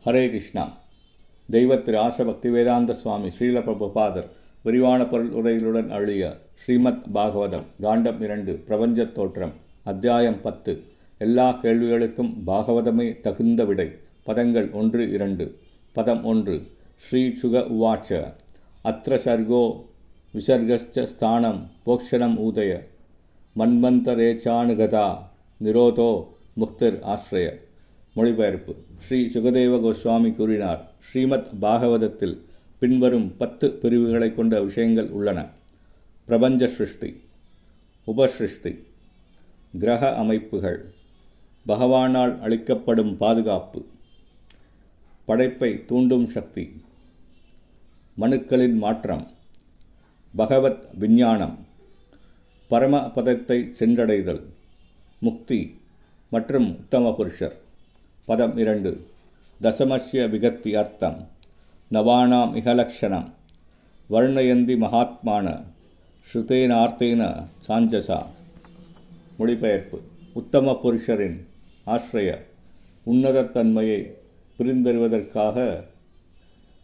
ஹரே கிருஷ்ணா. தெய்வ திரு ஆசபக்தி வேதாந்த சுவாமி ஸ்ரீல பிரபுபாதர் விரிவான பொருள் உரைகளுடன் அழிய ஸ்ரீமத் பாகவதம் காண்டம் 2 பிரபஞ்சத் தோற்றம் அத்தியாயம் 10 எல்லா கேள்விகளுக்கும் பாகவதமே தகுந்த விடை. பதங்கள் 1-2. பதம் 1. ஸ்ரீ சுக உவாச்ச அத்ர சர்கோ விசர்கஸ்ச ஸ்தானம் போக்ஷணம் ஊதய மன்வந்தரேச்சானுகதா நிரோதோ முக்திர் ஆஸ்ரய. மொழிபெயர்ப்பு. ஸ்ரீ சுகதேவ கோஸ்வாமி கூறினார், ஸ்ரீமத் பாகவதத்தில் பின்வரும் 10 பிரிவுகளை கொண்ட விஷயங்கள் உள்ளன. பிரபஞ்ச சிருஷ்டி, உபசிருஷ்டி, கிரக அமைப்புகள், பகவானால் அளிக்கப்படும் பாதுகாப்பு, படைப்பை தூண்டும் சக்தி, மனுக்களின் மாற்றம், பகவத் விஞ்ஞானம், பரமபதத்தை சென்றடைதல், முக்தி மற்றும் உத்தம புருஷர். பதம் 2. தசமஸ்ய விகத்தி அர்த்தம் நவானாம் இகலக்ஷணம் வர்ணயந்தி மகாத்மான ஸ்ருதேனார்த்தேன சாஞ்சசா. மொழிபெயர்ப்பு. உத்தம புருஷரின் ஆசிரிய உன்னதத்தன்மையை புரிந்தறிவதற்காக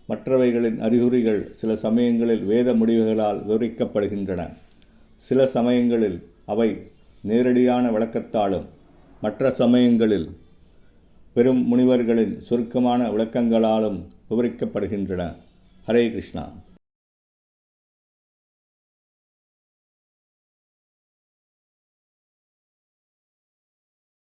மற்றவைகளின் அறிகுறிகள் சில சமயங்களில் வேத முடிவுகளால் விவரிக்கப்படுகின்றன. சில சமயங்களில் அவை நேரடியான விளக்கத்தாலும் மற்ற சமயங்களில் பெரும் முனிவர்களின் சுருக்கமான விளக்கங்களாலும் விவரிக்கப்படுகின்றன. ஹரே கிருஷ்ணா.